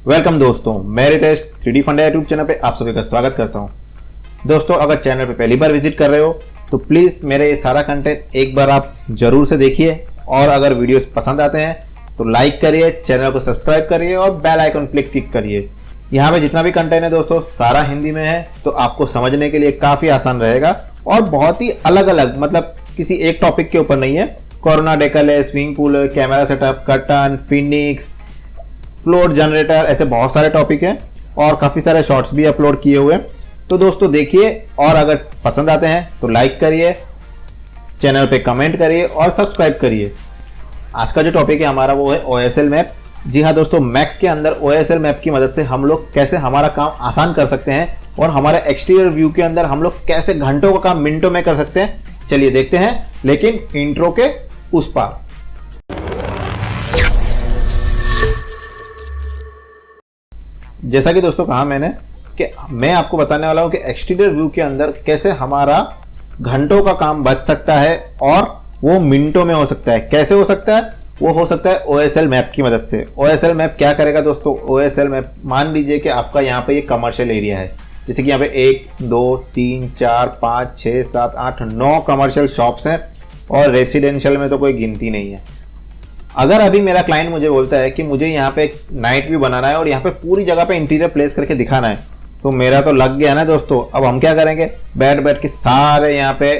Welcome दोस्तों, मैं Ritesh 3D फंडा यूट्यूब चैनल पे आप सभी का स्वागत करता हूं। दोस्तों, अगर चैनल पे पहली बार विजिट कर रहे हो तो प्लीज़ मेरे ये सारा कंटेंट एक बार आप जरूर से देखिए और अगर वीडियोस पसंद आते हैं तो लाइक करिए, चैनल को सब्सक्राइब करिए और बेल आइकन क्लिक करिए। यहाँ पे जितना भी कंटेंट है दोस्तों सारा हिंदी में है, तो आपको समझने के लिए काफ़ी आसान रहेगा और बहुत ही अलग अलग, मतलब किसी एक टॉपिक के ऊपर नहीं है। कोरोना डेकल है, स्विमिंग पूल है, camera setup, curtain, Phoenix, floor generator, ऐसे बहुत सारे टॉपिक हैं और काफ़ी सारे शॉर्ट्स भी अपलोड किए हुए हैं। तो दोस्तों देखिए और अगर पसंद आते हैं तो लाइक करिए, चैनल पे कमेंट करिए और सब्सक्राइब करिए। आज का जो टॉपिक है हमारा वो है OSL मैप। जी हाँ दोस्तों, मैक्स के अंदर OSL मैप की मदद से हम लोग कैसे हमारा काम आसान कर सकते हैं और हमारे एक्सटीरियर व्यू के अंदर हम लोग कैसे घंटों का काम मिनटों में कर सकते हैं। चलिए देखते हैं, लेकिन इंट्रो के उस पार। जैसा कि दोस्तों कहा मैंने कि मैं आपको बताने वाला हूं कि एक्सटीरियर व्यू के अंदर कैसे हमारा घंटों का काम बच सकता है और वो मिनटों में हो सकता है। कैसे हो सकता है? वो हो सकता है OSL मैप की मदद से। OSL मैप क्या करेगा दोस्तों? OSL मैप, मान लीजिए कि आपका यहाँ पे ये कमर्शियल एरिया है, जैसे कि यहाँ पे 1 2 3 4 5 6 7 8 9 कमर्शियल शॉप्स हैं और रेसिडेंशियल में तो कोई गिनती नहीं है। अगर अभी मेरा क्लाइंट मुझे बोलता है कि मुझे यहाँ पे एक नाइट व्यू बनाना है और यहाँ पे पूरी जगह पे इंटीरियर प्लेस करके दिखाना है, तो मेरा तो लग गया ना दोस्तों। अब हम क्या करेंगे, बैठ के सारे यहाँ पे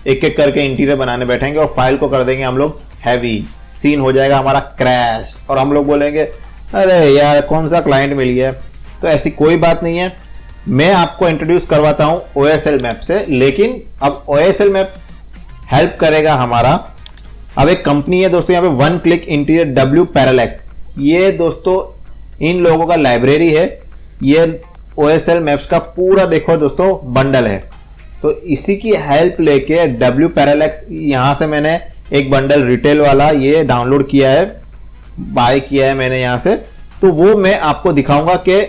एक एक करके इंटीरियर बनाने बैठेंगे और फाइल को कर देंगे हम लोग हैवी। सीन हो जाएगा हमारा क्रैश और हम लोग बोलेंगे अरे यार कौन सा क्लाइंट मिल गया। तो ऐसी कोई बात नहीं है, मैं आपको इंट्रोड्यूस करवाता हूँ OSL मैप से। लेकिन अब OSL मैप हेल्प करेगा हमारा, अब एक कंपनी है दोस्तों यहाँ पे one click interior W parallax. ये दोस्तों इन लोगों का लाइब्रेरी है, ये OSL मैप्स का पूरा देखो दोस्तों बंडल है। तो इसी की हेल्प लेके W पैरालैक्स, यहाँ से मैंने एक बंडल रिटेल वाला ये डाउनलोड किया है, बाय किया है मैंने यहाँ से। तो वो मैं आपको दिखाऊंगा कि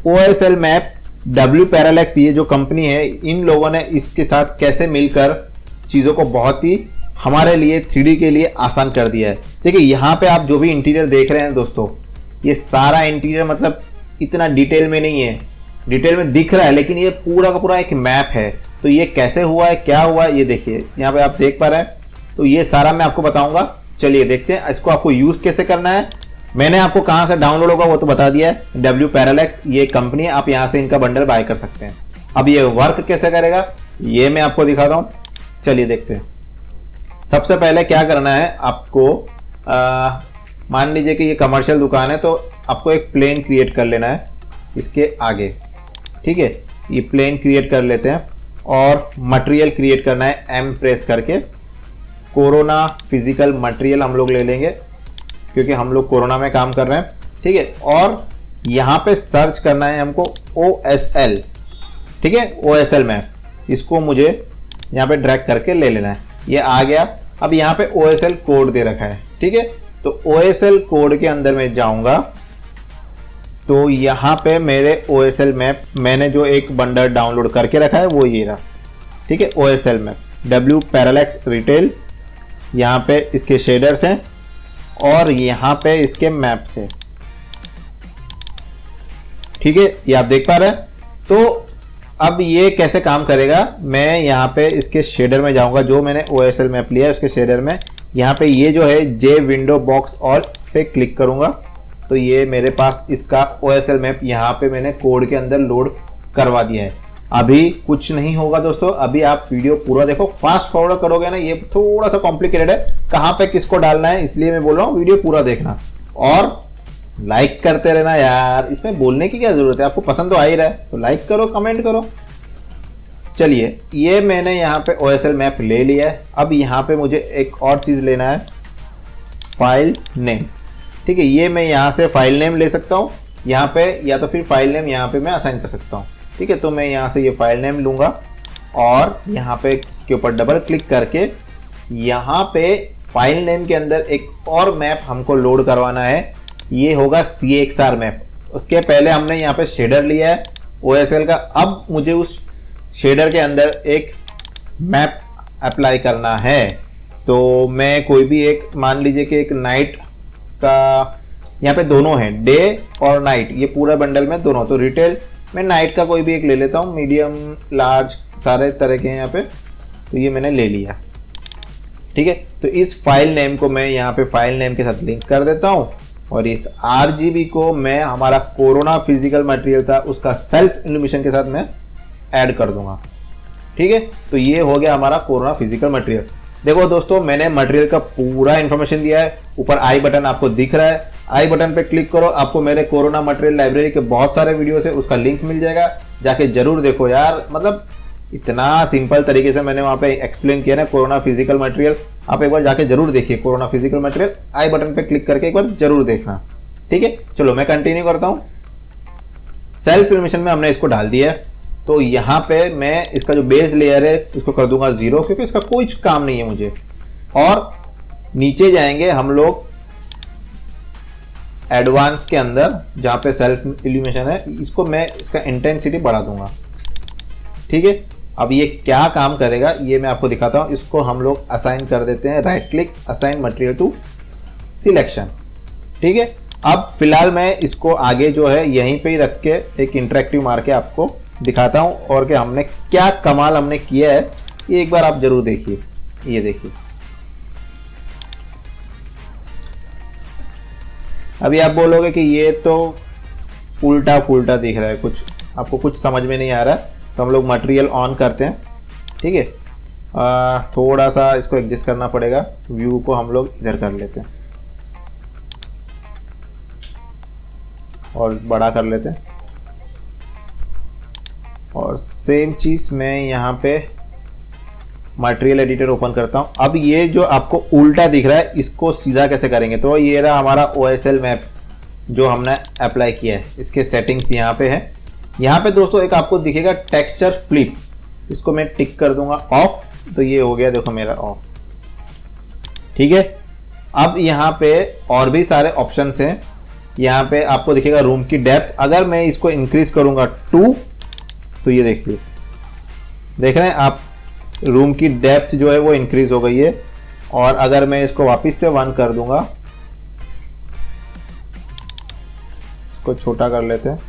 OSL मैप W पैरालैक्स, ये जो कंपनी है, इन लोगों ने इसके साथ कैसे मिलकर चीज़ों को बहुत ही हमारे लिए 3D के लिए आसान कर दिया है। देखिए यहाँ पे आप जो भी इंटीरियर देख रहे हैं दोस्तों, ये सारा इंटीरियर मतलब इतना डिटेल में नहीं है, डिटेल में दिख रहा है, लेकिन ये पूरा का पूरा एक मैप है। तो ये कैसे हुआ है, क्या हुआ है, ये देखिए यहाँ पे आप देख पा रहे हैं। तो ये सारा मैं आपको बताऊंगा। चलिए देखते हैं इसको आपको यूज कैसे करना है। मैंने आपको कहाँ से डाउनलोड होगा वो तो बता दिया है। W पैरालैक्स ये कंपनी है, आप यहाँ से इनका बंडल बाय कर सकते हैं। अब ये वर्क कैसे करेगा ये मैं आपको दिखाता हूँ। चलिए देखते हैं। सबसे पहले क्या करना है आपको, मान लीजिए कि ये कमर्शियल दुकान है, तो आपको एक प्लेन क्रिएट कर लेना है इसके आगे, ठीक है। ये प्लेन क्रिएट कर लेते हैं और मटेरियल क्रिएट करना है M प्रेस करके। कोरोना फिजिकल मटेरियल हम लोग ले लेंगे क्योंकि हम लोग कोरोना में काम कर रहे हैं, ठीक है। और यहाँ पे सर्च करना है हमको OSL, ठीक है, OSL मैप। इसको मुझे यहाँ पे ड्रैग करके ले लेना है, ये आ गया। अब यहाँ पे OSL कोड दे रखा है, ठीक है। तो OSL कोड के अंदर मैं जाऊंगा तो यहाँ पे मेरे OSL मैप मैंने जो एक बंडल डाउनलोड करके रखा है वो ये रहा, ठीक है। OSL map W parallax retail, यहाँ पे इसके शेडर्स हैं और यहाँ पे इसके मैप्स हैं, ठीक है। ये आप देख पा रहे हैं। तो अब ये कैसे काम करेगा, मैं यहाँ पे इसके शेडर में जाऊंगा, जो मैंने OSL मैप लिया है उसके शेडर में। यहाँ पे ये जो है J विंडो बॉक्स और इस पर क्लिक करूंगा तो ये मेरे पास इसका OSL मैप यहाँ पे मैंने कोड के अंदर लोड करवा दिया है। अभी कुछ नहीं होगा दोस्तों, अभी आप वीडियो पूरा देखो। फास्ट फॉरवर्ड करोगे ना, ये थोड़ा सा कॉम्प्लिकेटेड है, कहाँ पे किसको डालना है, इसलिए मैं बोल रहा हूँ वीडियो पूरा देखना और लाइक करते रहना यार। इसमें बोलने की क्या जरूरत है, आपको पसंद तो आ ही रहा है तो लाइक करो, कमेंट करो। चलिए ये मैंने यहाँ पे OSL मैप ले लिया है। अब यहाँ पे मुझे एक और चीज़ लेना है, फाइल नेम, ठीक है। ये मैं यहाँ से फाइल नेम ले सकता हूँ यहाँ पे, या तो फिर फाइल नेम यहाँ पे मैं असाइन कर सकता हूँ, ठीक है। तो मैं यहाँ से ये फाइल नेम लूँगा और यहाँ पे इसके ऊपर डबल क्लिक करके यहाँ पे फाइल नेम के अंदर एक और मैप हमको लोड करवाना है, ये होगा CXR मैप। उसके पहले हमने यहाँ पे शेडर लिया है OSL का, अब मुझे उस शेडर के अंदर एक मैप अप्लाई करना है। तो मैं कोई भी एक, मान लीजिए कि एक नाइट का यहाँ पे दोनों हैं, डे और नाइट, ये पूरा बंडल में दोनों। तो रिटेल में नाइट का कोई भी एक ले लेता हूँ, मीडियम लार्ज सारे तरह के हैं यहाँ पे, तो ये मैंने ले लिया। ठीक है, तो इस फाइल नेम को मैं यहाँ पे फाइल नेम के साथ लिंक कर देता हूँ और इस RGB को मैं हमारा कोरोना फिजिकल मटेरियल था उसका सेल्फ इल्यूमिनेशन के साथ मैं ऐड कर दूंगा। ठीक है, तो ये हो गया हमारा कोरोना फिजिकल मटेरियल। देखो दोस्तों, मैंने मटेरियल का पूरा इंफॉर्मेशन दिया है। ऊपर आई बटन आपको दिख रहा है, आई बटन पे क्लिक करो, आपको मेरे कोरोना मटेरियल लाइब्रेरी के बहुत सारे वीडियोस है, उसका लिंक मिल जाएगा, जाके जरूर देखो यार। मतलब इतना सिंपल तरीके से मैंने वहां पे एक्सप्लेन किया ना कोरोना फिजिकल मटेरियल, आप एक बार जाके जरूर देखिए कोरोना फिजिकल मटेरियल, आई बटन पे क्लिक करके एक बार जरूर देखना। ठीक है, चलो मैं कंटिन्यू करता हूँ। सेल्फ इल्यूमिनेशन में हमने इसको डाल दिया है, तो यहाँ पे मैं इसका जो बेस लेयर है इसको कर दूंगा 0, क्योंकि इसका कोई काम नहीं है मुझे। और नीचे जाएंगे हम लोग एडवांस के अंदर, जहां पे सेल्फ इल्यूमिनेशन है, इसको मैं इसका इंटेंसिटी बढ़ा दूंगा। ठीक है, अब ये क्या काम करेगा ये मैं आपको दिखाता हूं। इसको हम लोग असाइन कर देते हैं, right click, assign material to selection. ठीक है, अब फिलहाल मैं इसको आगे जो है यहीं पे ही रख के एक इंटरेक्टिव मार के आपको दिखाता हूं, और कि हमने क्या कमाल हमने किया है ये एक बार आप जरूर देखिए। ये देखिए, अभी आप बोलोगे कि ये तो उल्टा फुल्टा दिख रहा है, कुछ आपको कुछ समझ में नहीं आ रहा है, तो हम लोग मटेरियल ऑन करते हैं। ठीक है, थोड़ा सा इसको एडजस्ट करना पड़ेगा, व्यू को हम लोग इधर कर लेते हैं और बड़ा कर लेते हैं, और सेम चीज मैं यहाँ पे मटेरियल एडिटर ओपन करता हूँ। अब ये जो आपको उल्टा दिख रहा है इसको सीधा कैसे करेंगे, तो ये रहा हमारा OSL मैप जो हमने अप्लाई किया है, इसके सेटिंग्स यहाँ पे है। यहाँ पे दोस्तों एक आपको दिखेगा टेक्सचर फ्लिप, इसको मैं टिक कर दूंगा ऑफ, तो ये हो गया देखो मेरा ऑफ। ठीक है, अब यहाँ पे और भी सारे ऑप्शंस हैं। यहाँ पे आपको दिखेगा रूम की डेप्थ, अगर मैं इसको इंक्रीज करूंगा 2, तो ये देखिए, देख रहे हैं आप, रूम की डेप्थ जो है वो इंक्रीज हो गई है। और अगर मैं इसको वापस से 1 कर दूंगा, इसको छोटा कर लेते हैं,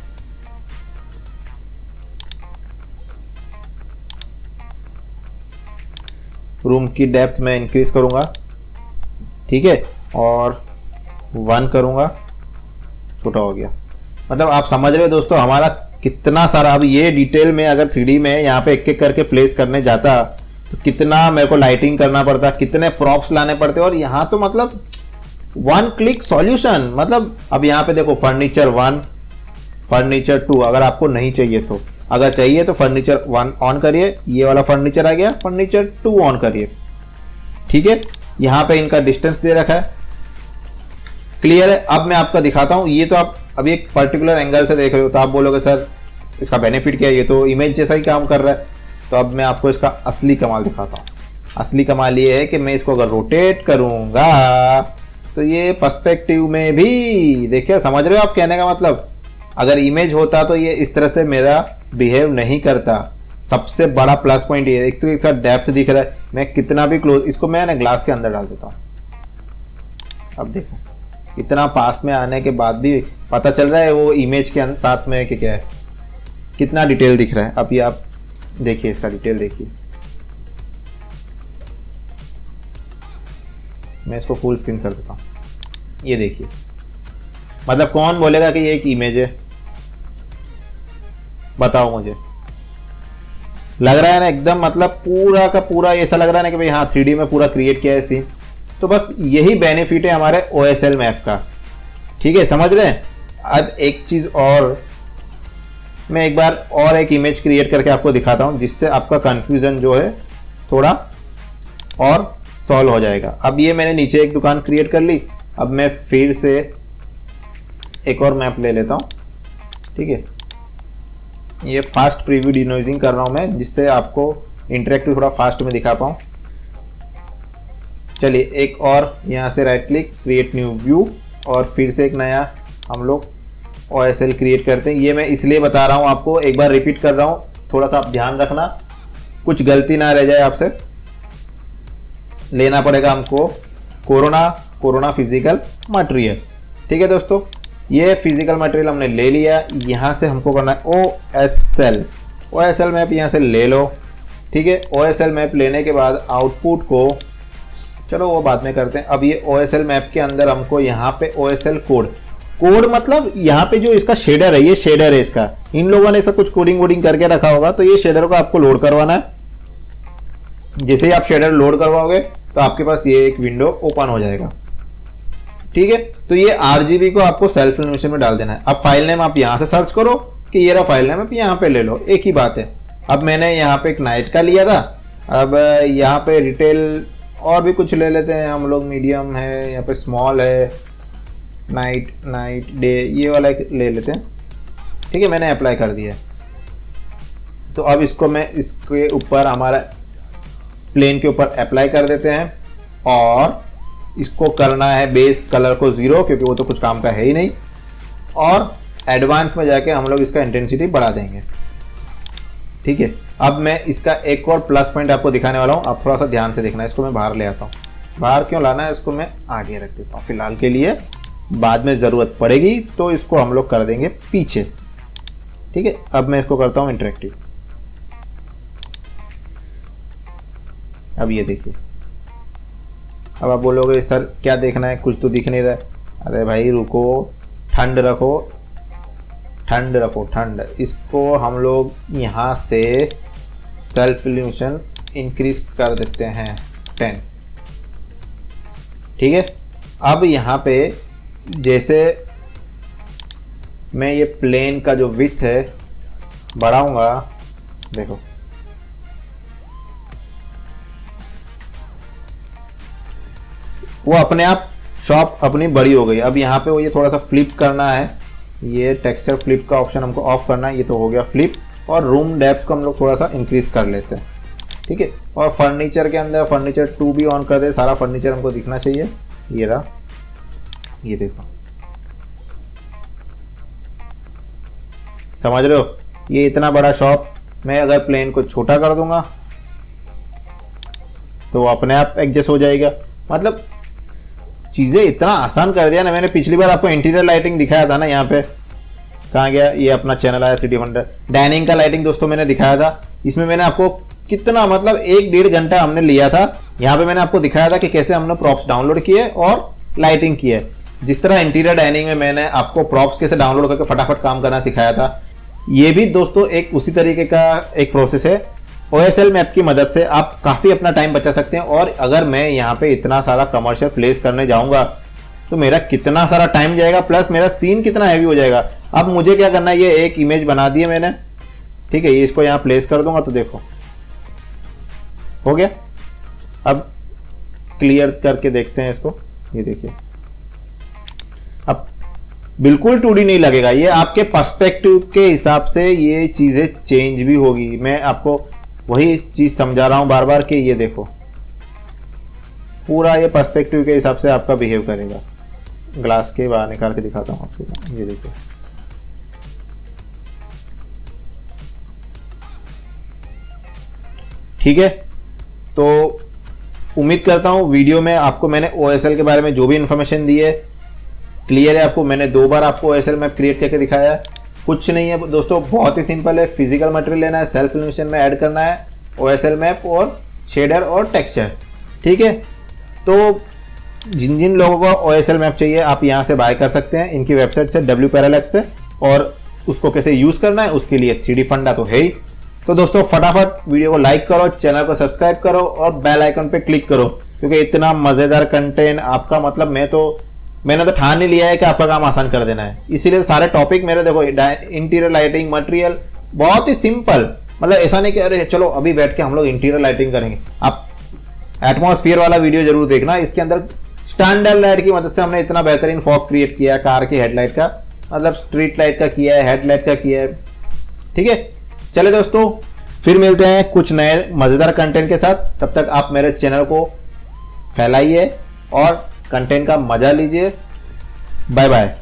रूम की डेप्थ में इंक्रीज करूंगा। ठीक है, और 1 करूंगा, छोटा हो गया। मतलब आप समझ रहे हो दोस्तों हमारा कितना सारा। अब ये डिटेल में अगर 3D में यहाँ पे एक एक करके प्लेस करने जाता तो कितना मेरे को लाइटिंग करना पड़ता, कितने प्रॉप्स लाने पड़ते, और यहाँ तो मतलब 1 क्लिक सॉल्यूशन। मतलब अब यहाँ पे देखो फर्नीचर 1, फर्नीचर 2, अगर आपको नहीं चाहिए तो, अगर चाहिए तो फर्नीचर 1 ऑन करिए, ये वाला फर्नीचर आ गया, फर्नीचर 2 ऑन करिए। ठीक है, यहाँ पे इनका डिस्टेंस दे रखा है, क्लियर है। अब मैं आपका दिखाता हूँ, ये तो आप अभी एक पर्टिकुलर एंगल से देख रहे हो, तो आप बोलोगे सर इसका बेनिफिट क्या है, ये तो इमेज जैसा ही काम कर रहा है। तो अब मैं आपको इसका असली कमाल दिखाता हूँ। असली कमाल ये है कि मैं इसको अगर रोटेट करूंगा तो ये पर्सपेक्टिव में भी, देखिए समझ रहे हो आप कहने का मतलब, अगर इमेज होता तो ये इस तरह से मेरा बिहेव नहीं करता। सबसे बड़ा प्लस पॉइंट ये, एक तो एक साथ डेप्थ दिख रहा है, मैं कितना भी क्लोज, इसको मैं ना ग्लास के अंदर डाल देता हूँ। अब देखो इतना पास में आने के बाद भी पता चल रहा है वो इमेज के साथ में कि क्या है, कितना डिटेल दिख रहा है। अब ये आप देखिए, इसका डिटेल देखिए, मैं इसको फुल स्क्रीन कर देता हूँ, ये देखिए। मतलब कौन बोलेगा कि ये एक इमेज है, बताओ मुझे। लग रहा है ना एकदम, मतलब पूरा का पूरा ऐसा लग रहा है ना कि भाई हाँ 3D में पूरा क्रिएट किया है सीन। तो बस यही बेनिफिट है हमारे OSL मैप का। ठीक है, समझ रहे हैं। अब एक चीज और, मैं एक बार और एक इमेज क्रिएट करके आपको दिखाता हूं, जिससे आपका कंफ्यूजन जो है थोड़ा और सॉल्व हो जाएगा। अब ये मैंने नीचे एक दुकान क्रिएट कर ली, अब मैं फिर से एक और मैप ले लेता हूं। ठीक है, ये फास्ट प्रीव्यू डिनोइजिंग कर रहा हूं मैं, जिससे आपको इंटरेक्टिव थोड़ा फास्ट में दिखा पाऊं। चलिए एक और यहाँ से right click, create new view, और फिर से एक नया हम लोग OSL क्रिएट करते हैं। ये मैं इसलिए बता रहा हूँ आपको, एक बार रिपीट कर रहा हूँ, थोड़ा सा आप ध्यान रखना, कुछ गलती ना रह जाए आपसे। लेना पड़ेगा हमको कोरोना फिजिकल मटेरियल। ठीक है दोस्तों, ये फिजिकल मटेरियल हमने ले लिया। यहाँ से हमको करना है OSL मैप, यहाँ से ले लो। ठीक है, OSL मैप लेने के बाद आउटपुट को, चलो वो बाद में करते हैं। अब ये OSL मैप के अंदर हमको यहाँ पे OSL कोड मतलब यहाँ पे जो इसका शेडर है, ये शेडर है इसका, इन लोगों ने सब कुछ कोडिंग वोडिंग करके रखा होगा, तो ये शेडर को आपको लोड करवाना है। जैसे ही आप शेडर लोड करवाओगे तो आपके पास ये एक विंडो ओपन हो जाएगा। ठीक है, तो ये RGB को आपको सेल्फ इल्यूमिनेशन में डाल देना है। अब फाइल नेम आप यहाँ से सर्च करो कि ये रहा फाइल नेम, आप यहाँ पे ले लो, एक ही बात है। अब मैंने यहाँ पे एक नाइट का लिया था, अब यहाँ पे रिटेल और भी कुछ ले लेते हैं हम लोग, मीडियम है, यहाँ पे स्मॉल है, नाइट डे, ये वाला ले लेते हैं। ठीक है, मैंने अप्लाई कर दिया। तो अब इसको मैं इसके ऊपर, हमारा प्लेन के ऊपर अप्लाई कर देते हैं और इसको करना है बेस कलर को 0, क्योंकि वो तो कुछ काम का है ही नहीं। और एडवांस में जाके हम लोग इसका इंटेंसिटी बढ़ा देंगे। ठीक है, अब मैं इसका एक और प्लस पॉइंट आपको दिखाने वाला हूँ, आप थोड़ा सा ध्यान से देखना है। इसको मैं बाहर ले आता हूँ। बाहर क्यों लाना है, इसको मैं आगे रख देता हूँ फिलहाल के लिए, बाद में ज़रूरत पड़ेगी तो इसको हम लोग कर देंगे पीछे। ठीक है, अब मैं इसको करता हूँ इंटरेक्टिव। अब ये देखिए, अब आप बोलोगे सर क्या देखना है, कुछ तो दिख नहीं रहा है। अरे भाई रुको, ठंड रखो, ठंड। इसको हम लोग यहाँ से सेल्फ इल्यूमिनेशन इंक्रीज कर देते हैं 10। ठीक है, अब यहाँ पे जैसे मैं ये प्लेन का जो विड्थ है बढ़ाऊंगा, देखो वो अपने आप शॉप अपनी बड़ी हो गई। अब यहाँ पे वो ये थोड़ा सा फ्लिप करना है, ये टेक्सचर फ्लिप का ऑप्शन हमको ऑफ करना है। ये तो हो गया फ्लिप, और रूम डेप्थ को हम लोग थोड़ा सा इंक्रीज कर लेते हैं। ठीक है, और फर्नीचर के अंदर फर्नीचर 2 भी ऑन कर दे, सारा फर्नीचर हमको दिखना चाहिए। ये रहा, ये देखो, समझ रहे हो, ये इतना बड़ा शॉप, मैं अगर प्लेन को छोटा कर दूंगा तो वो अपने आप एडजस्ट हो जाएगा। मतलब चीजें इतना आसान कर दिया ना। मैंने पिछली बार आपको इंटीरियर लाइटिंग दिखाया था ना, यहाँ पे कहाँ गया, ये अपना चैनल आया 3D वंडर। डाइनिंग का लाइटिंग दोस्तों मैंने दिखाया था, इसमें मैंने आपको कितना मतलब 1-1.5 घंटा हमने लिया था। यहाँ पे मैंने आपको दिखाया था कि कैसे हमने प्रॉप्स डाउनलोड किए और लाइटिंग की है। जिस तरह इंटीरियर डाइनिंग में मैंने आपको प्रॉप्स कैसे डाउनलोड करके फटाफट काम करना सिखाया था, ये भी दोस्तों एक उसी तरीके का एक प्रोसेस है। OSL मैप की मदद से आप काफ़ी अपना टाइम बचा सकते हैं। और अगर मैं यहाँ पे इतना सारा कमर्शियल प्लेस करने जाऊँगा तो मेरा कितना सारा टाइम जाएगा, प्लस मेरा सीन कितना हैवी हो जाएगा। अब मुझे क्या करना है, ये एक इमेज बना दी है मैंने। ठीक है, ये इसको यहाँ प्लेस कर दूंगा तो देखो हो गया। अब क्लियर करके देखते हैं इसको, ये देखिए, अब बिल्कुल 2D नहीं लगेगा। ये आपके पर्सपेक्टिव के हिसाब से ये चीज़ें चेंज भी होगी। मैं आपको वही चीज़ समझा रहा हूँ बार बार कि ये देखो, पूरा ये पर्सपेक्टिव के हिसाब से आपका बिहेव करेगा। ग्लास के बाहर निकाल के दिखाता हूँ आपको, ये देखिए। ठीक है, तो उम्मीद करता हूँ वीडियो में आपको मैंने OSL के बारे में जो भी इंफॉर्मेशन दी है क्लियर है आपको। मैंने 2 बार आपको OSL मैप क्रिएट करके दिखाया है। कुछ नहीं है दोस्तों, बहुत ही सिंपल है। फिजिकल मटेरियल लेना है, सेल्फ इल्यूमिनेशन में ऐड करना है OSL मैप और शेडर और टेक्सचर। ठीक है, तो जिन जिन लोगों को OSL मैप चाहिए आप यहाँ से बाय कर सकते हैं, इनकी वेबसाइट से, WParallax से। और उसको कैसे यूज़ करना है उसके लिए 3D फंडा तो है ही। तो दोस्तों फटाफट वीडियो को लाइक करो, चैनल को सब्सक्राइब करो और बेल आइकन पे क्लिक करो, क्योंकि इतना मज़ेदार कंटेंट आपका, मतलब मैंने तो ठान ही लिया है कि आपका काम आसान कर देना है। इसीलिए सारे टॉपिक मेरे देखो, इंटीरियर लाइटिंग मटेरियल बहुत ही सिंपल, मतलब ऐसा नहीं कि अरे चलो अभी बैठ के हम लोग इंटीरियर लाइटिंग करेंगे। आप एटमॉस्फेयर वाला वीडियो जरूर देखना। इसके अंदर स्टैंडर्ड लाइट की मदद से हमने इतना बेहतरीन फॉग क्रिएट किया है, कार की हेडलाइट का, मतलब स्ट्रीट लाइट का किया है, हेडलाइट का किया है। ठीक है, चले दोस्तों, फिर मिलते हैं कुछ नए मज़ेदार कंटेंट के साथ। तब तक आप मेरे चैनल को फैलाइए और कंटेंट का मजा लीजिए। Bye bye.